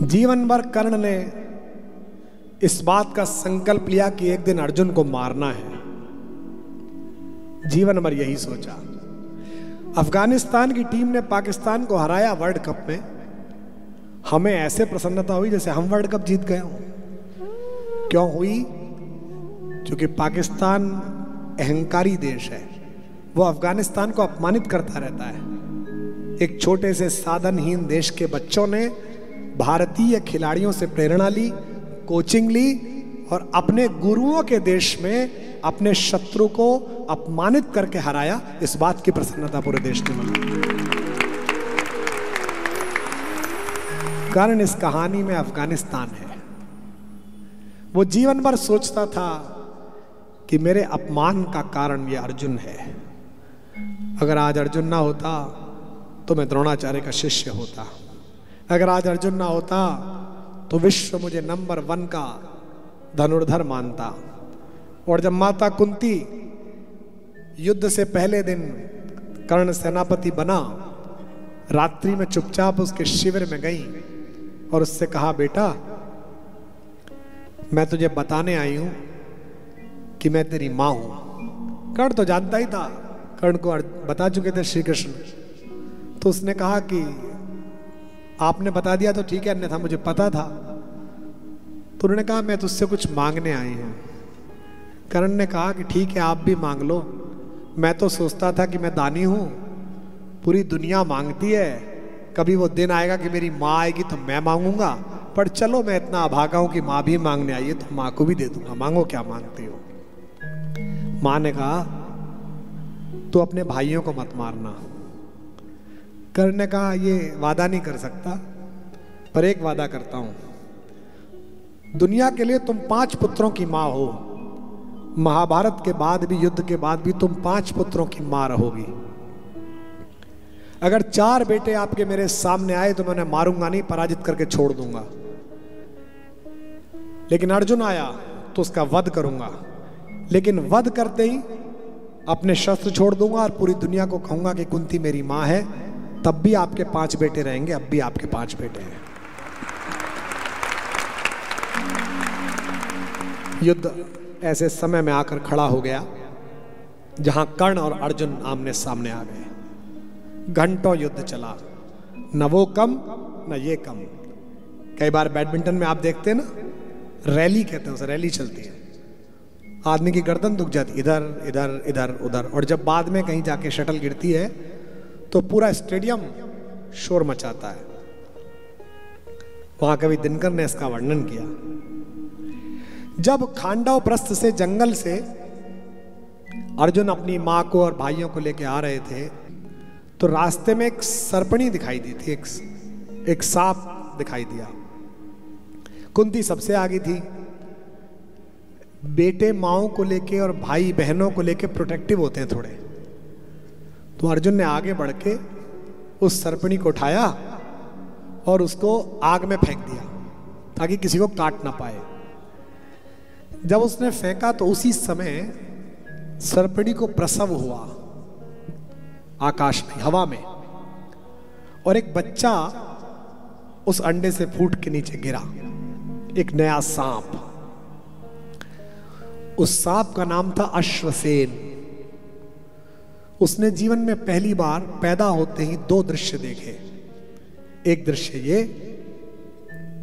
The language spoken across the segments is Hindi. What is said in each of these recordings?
जीवन भर कर्ण ने इस बात का संकल्प लिया कि एक दिन अर्जुन को मारना है। जीवन भर यही सोचा। अफगानिस्तान की टीम ने पाकिस्तान को हराया वर्ल्ड कप में। हमें ऐसे प्रसन्नता हुई जैसे हम वर्ल्ड कप जीत गए हों। क्यों हुई? क्योंकि पाकिस्तान अहंकारी देश है। वो अफगानिस्तान को अपमानित करता रहता है। एक छोटे से साधनहीन देश के बच्चों ने भारतीय खिलाड़ियों से प्रेरणा ली, कोचिंग ली और अपने गुरुओं के देश में अपने शत्रु को अपमानित करके हराया। इस बात की प्रसन्नता पूरे देश ने मनाई। कारण इस कहानी में अफगानिस्तान है। वो जीवन भर सोचता था कि मेरे अपमान का कारण ये अर्जुन है। अगर आज अर्जुन ना होता तो मैं द्रोणाचार्य का शिष्य होता। अगर आज अर्जुन ना होता तो विश्व मुझे नंबर 1 का धनुर्धर मानता। और जब माता कुंती युद्ध से पहले दिन कर्ण सेनापति बना, रात्रि में चुपचाप उसके शिविर में गई और उससे कहा, बेटा मैं तुझे बताने आई हूं कि मैं तेरी मां हूं। कर्ण तो जानता ही था, कर्ण को बता चुके थे श्री कृष्ण। तो उसने कहा कि आपने बता दिया तो ठीक है, अन्यथा मुझे पता था। तो उन्होंने कहा मैं तुझसे कुछ मांगने आई हूं। कर्ण ने कहा कि ठीक है, आप भी मांग लो। मैं तो सोचता था कि मैं दानी हूं, पूरी दुनिया मांगती है। कभी वो दिन आएगा कि मेरी माँ आएगी तो मैं मांगूंगा, पर चलो मैं इतना अभागा हूं कि माँ भी मांगने आई है तो माँ को भी दे दूंगा। मांगो, क्या मांगती हो? माँ ने कहा तू अपने भाइयों को मत मारना। कर्ण ने कहा ये वादा नहीं कर सकता, पर एक वादा करता हूं। दुनिया के लिए तुम 5 पुत्रों की मां हो। महाभारत के बाद भी, युद्ध के बाद भी तुम 5 पुत्रों की मां रहोगी। अगर 4 बेटे आपके मेरे सामने आए तो मैं उन्हें मारूंगा नहीं, पराजित करके छोड़ दूंगा। लेकिन अर्जुन आया तो उसका वध करूंगा। लेकिन वध करते ही अपने शस्त्र छोड़ दूंगा और पूरी दुनिया को कहूंगा कि कुंती मेरी मां है। तब भी आपके 5 बेटे रहेंगे, अब भी आपके 5 बेटे हैं। युद्ध ऐसे समय में आकर खड़ा हो गया जहां कर्ण और अर्जुन आमने सामने आ गए। घंटों युद्ध चला, न वो कम न ये कम। कई बार बैडमिंटन में आप देखते हैं ना, रैली कहते हैं उसे, रैली चलती है, आदमी की गर्दन दुख जाती, इधर इधर इधर उधर। और जब बाद में कहीं जाके शटल गिरती है तो पूरा स्टेडियम शोर मचाता है। वहां कवि दिनकर ने इसका वर्णन किया। जब खांडव प्रस्थ से, जंगल से अर्जुन अपनी मां को और भाइयों को लेकर आ रहे थे तो रास्ते में एक सर्पणी दिखाई दी थी, एक सांप दिखाई दिया। कुंती सबसे आगे थी। बेटे माओ को लेके और भाई बहनों को लेके प्रोटेक्टिव होते हैं थोड़े। तो अर्जुन ने आगे बढ़ के उस सर्पणी को उठाया और उसको आग में फेंक दिया ताकि किसी को काट ना पाए। जब उसने फेंका तो उसी समय सर्पणी को प्रसव हुआ आकाश में, हवा में, और एक बच्चा उस अंडे से फूट के नीचे गिरा, एक नया सांप। उस सांप का नाम था अश्वसेन। उसने जीवन में पहली बार पैदा होते ही 2 दृश्य देखे। एक दृश्य ये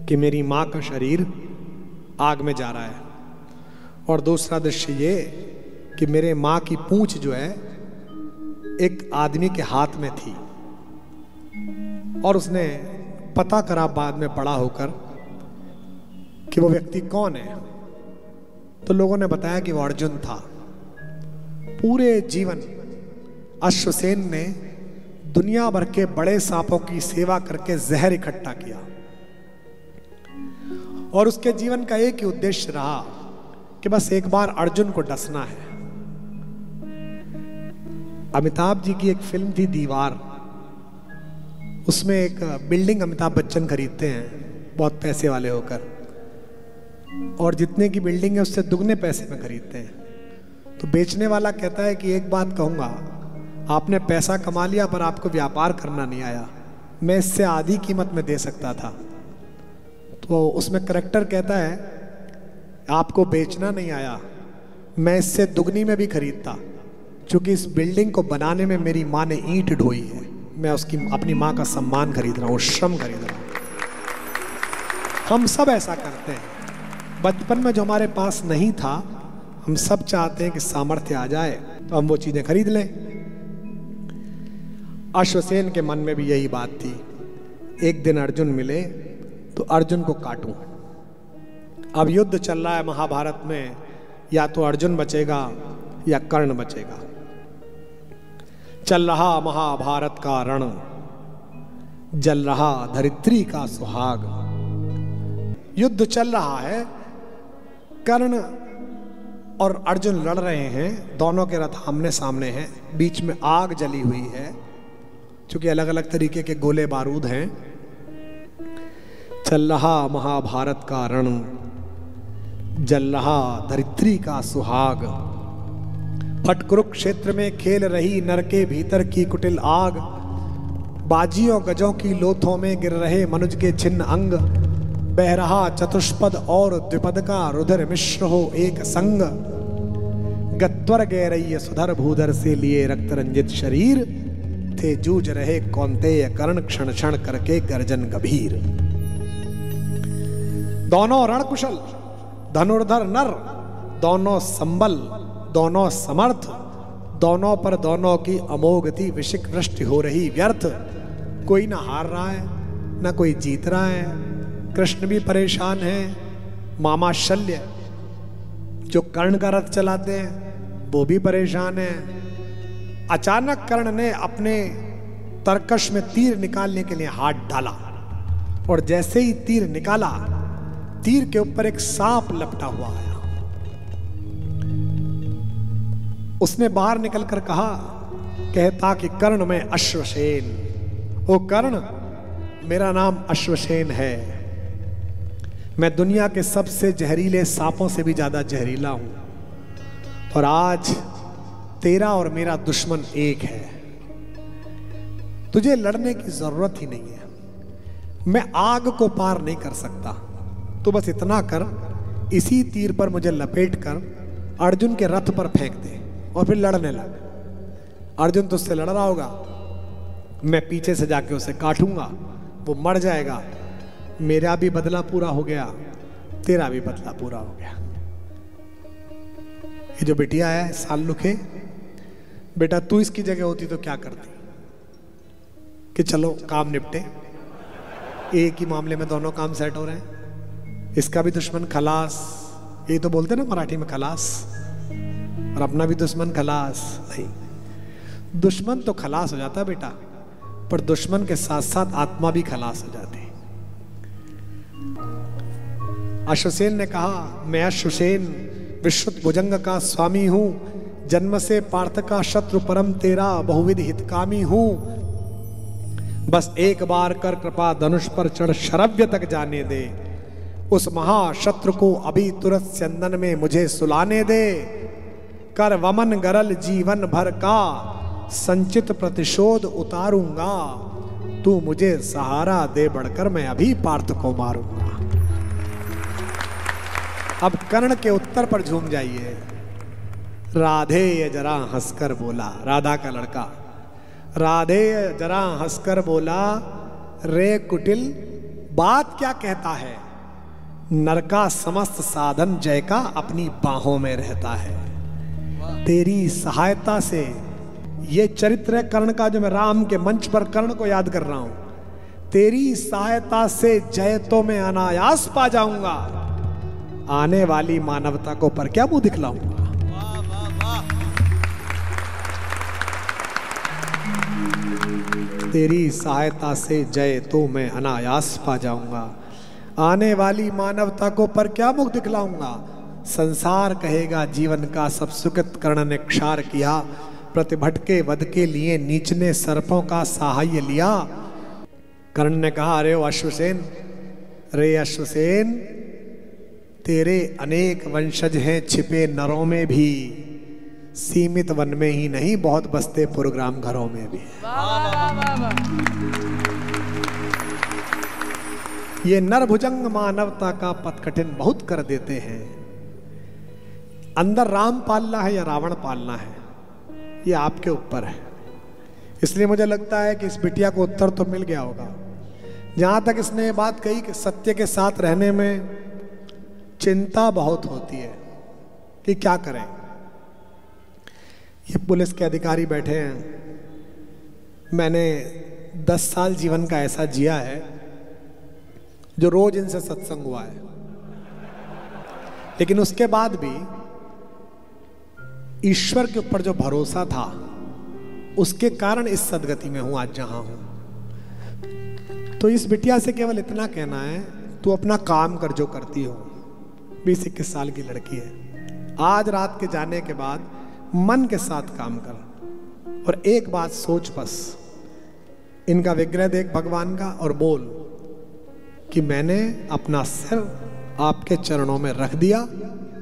कि मेरी मां का शरीर आग में जा रहा है, और दूसरा दृश्य ये कि मेरे मां की पूंछ जो है एक आदमी के हाथ में थी। और उसने पता करा बाद में बड़ा होकर कि वो व्यक्ति कौन है। तो लोगों ने बताया कि वो अर्जुन था। पूरे जीवन अश्वसेन ने दुनिया भर के बड़े सांपों की सेवा करके जहर इकट्ठा किया, और उसके जीवन का एक ही उद्देश्य रहा कि बस एक बार अर्जुन को डसना है। अमिताभ जी की एक फिल्म थी दीवार। उसमें एक बिल्डिंग अमिताभ बच्चन खरीदते हैं बहुत पैसे वाले होकर, और जितने की बिल्डिंग है उससे दुगने पैसे में खरीदते हैं। तो बेचने वाला कहता है कि एक बात कहूंगा, आपने पैसा कमा लिया पर आपको व्यापार करना नहीं आया। मैं इससे आधी कीमत में दे सकता था, तो उसमें करेक्टर कहता है आपको बेचना नहीं आया, मैं इससे दुगनी में भी खरीदता, क्योंकि इस बिल्डिंग को बनाने में मेरी माँ ने ईंट ढोई है, मैं उसकी अपनी माँ का सम्मान खरीद रहा हूँ, श्रम खरीद रहा हूँ। हम सब ऐसा करते हैं। बचपन में जो हमारे पास नहीं था, हम सब चाहते हैं कि सामर्थ्य आ जाए तो हम वो चीजें खरीद लें। अश्वसेन के मन में भी यही बात थी। एक दिन अर्जुन मिले तो अर्जुन को काटूं। अब युद्ध चल रहा है महाभारत में, या तो अर्जुन बचेगा या कर्ण बचेगा। चल रहा महाभारत का रण, जल रहा धरित्री का सुहाग। युद्ध चल रहा है, कर्ण और अर्जुन लड़ रहे हैं, दोनों के रथ आमने सामने हैं, बीच में आग जली हुई है, क्योंकि अलग अलग तरीके के गोले बारूद हैं। चल रहा महाभारत का रण, जल रहा धरित्री का सुहाग। फट कुरुक्षेत्र में खेल रही नर के भीतर की कुटिल आग। बाजियों गजों की लोथों में गिर रहे मनुज के छिन्न अंग। बह रहा चतुष्पद और द्विपद का रुधिर मिश्र हो एक संग। गत्वर गैरय सुधर भूधर से लिए रक्त रंजित शरीर। थे जूझ रहे कौन्तेय कर्ण क्षण क्षण करके गर्जन गंभीर। दोनों रणकुशल, धनुर्धर नर, दोनों संबल, दोनों समर्थ, दोनों पर दोनों की अमोघती विशिक वृष्टि हो रही व्यर्थ। कोई ना हार रहा है ना कोई जीत रहा है। कृष्ण भी परेशान है, मामा शल्य जो कर्ण का रथ चलाते हैं वो भी परेशान है। अचानक कर्ण ने अपने तरकश में तीर निकालने के लिए हाथ डाला, और जैसे ही तीर निकाला, तीर के ऊपर एक सांप लपटा हुआ आया। उसने बाहर निकलकर कहा, कहता कि कर्ण में अश्वसेन, ओ कर्ण मेरा नाम अश्वसेन है, मैं दुनिया के सबसे जहरीले सांपों से भी ज्यादा जहरीला हूं, और आज तेरा और मेरा दुश्मन एक है। तुझे लड़ने की जरूरत ही नहीं है, मैं आग को पार नहीं कर सकता, तो बस इतना कर, इसी तीर पर मुझे लपेट कर अर्जुन के रथ पर फेंक दे और फिर लड़ने लग। अर्जुन तो उससे लड़ रहा होगा, मैं पीछे से जाके उसे काटूंगा, वो मर जाएगा, मेरा भी बदला पूरा हो गया, तेरा भी बदला पूरा हो गया। ये जो बिटिया है साल्लुखे, बेटा तू इसकी जगह होती तो क्या करती कि चलो काम निपटे, एक ही मामले में दोनों काम सेट हो रहे हैं। इसका भी दुश्मन खलास, ये तो बोलते ना मराठी में खलास, और अपना भी दुश्मन खलास। नहीं, दुश्मन तो खलास हो जाता बेटा, पर दुश्मन के साथ साथ आत्मा भी खलास हो जाती। अश्वसेन ने कहा, मैं अश्वसेन विश्रुत भुजंग का स्वामी हूं, जन्म से पार्थ का शत्रु परम तेरा बहुविध हितकामी हूं। बस एक बार कर कृपा धनुष पर चढ़ शरव्य तक जाने दे, उस महाशत्रु को अभी तुरंत स्यंदन में मुझे सुलाने दे। कर वमन गरल जीवन भर का संचित प्रतिशोध उतारूंगा, तू मुझे सहारा दे बढ़कर मैं अभी पार्थ को मारूंगा। अब कर्ण के उत्तर पर झूम जाइए। राधे जरा हंसकर बोला, राधा का लड़का, राधे जरा हंसकर बोला, रे कुटिल बात क्या कहता है, नर का समस्त साधन जय का अपनी बाहों में रहता है। तेरी सहायता से, ये चरित्र है कर्ण का जो मैं राम के मंच पर कर्ण को याद कर रहा हूं, तेरी सहायता से जय तो मैं अनायास पा जाऊंगा, आने वाली मानवता को पर क्या मुंह दिखलाऊंगा। तेरी सहायता से जय तो मैं अनायास पा जाऊंगा, आने वाली मानवता को पर क्या मुख दिखलाऊंगा। संसार कहेगा जीवन का सब सुकृत कर्ण ने क्षार किया, प्रतिभटके वध के लिए नीच ने सर्पों का सहाय लिया। कर्ण ने कहा, अरे अश्वसेन, रे अश्वसेन, तेरे अनेक वंशज हैं छिपे नरों में भी, सीमित वन में ही नहीं बहुत बसते प्रोग्राम घरों में भी। ये नरभुजंग मानवता का पथ कठिन बहुत कर देते हैं। अंदर राम पालना है या रावण पालना है, ये आपके ऊपर है। इसलिए मुझे लगता है कि इस बिटिया को उत्तर तो मिल गया होगा। जहां तक इसने ये बात कही कि सत्य के साथ रहने में चिंता बहुत होती है कि क्या करें। ये पुलिस के अधिकारी बैठे हैं, मैंने 10 साल जीवन का ऐसा जिया है जो रोज इनसे सत्संग हुआ है, लेकिन उसके बाद भी ईश्वर के ऊपर जो भरोसा था उसके कारण इस सदगति में हूं आज जहां हूं। तो इस बिटिया से केवल इतना कहना है, तू अपना काम कर जो करती हो। 20-21 साल की लड़की है। आज रात के जाने के बाद मन के साथ काम कर और एक बात सोच, बस इनका विग्रह देख भगवान का और बोल कि मैंने अपना सिर आपके चरणों में रख दिया,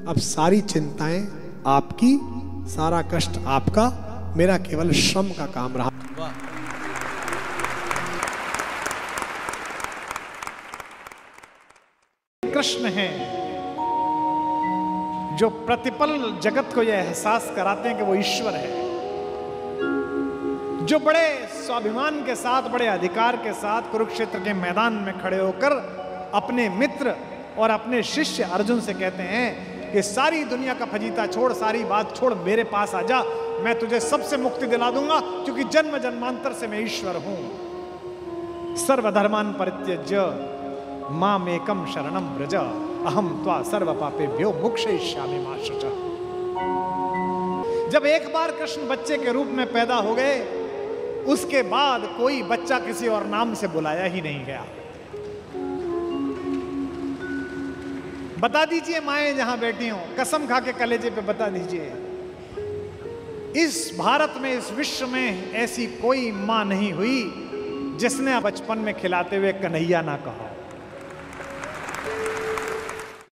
अब सारी चिंताएं आपकी, सारा कष्ट आपका, मेरा केवल श्रम का काम रहा। कृष्ण हैं जो प्रतिपल जगत को यह एहसास कराते हैं कि वो ईश्वर है, जो बड़े स्वाभिमान के साथ, बड़े अधिकार के साथ कुरुक्षेत्र के मैदान में खड़े होकर अपने मित्र और अपने शिष्य अर्जुन से कहते हैं कि सारी दुनिया का फजीता छोड़, सारी बात छोड़, मेरे पास आ जा, मैं तुझे सबसे मुक्ति दिला दूंगा, क्योंकि जन्म जन्मांतर से मैं ईश्वर हूं। सर्वधर्मान परित्यज्य मामेकम शरणम व्रज, अहम त्वा सर्व पापेभ्यो मोक्षयिष्यामि मा शुचः। जब एक बार कृष्ण बच्चे के रूप में पैदा हो गए, उसके बाद कोई बच्चा किसी और नाम से बुलाया ही नहीं गया। बता दीजिए माएं जहां बैठी हो, कसम खा के कलेजे पे बता दीजिए, इस भारत में, इस विश्व में ऐसी कोई मां नहीं हुई जिसने बचपन में खिलाते हुए कन्हैया ना कहा।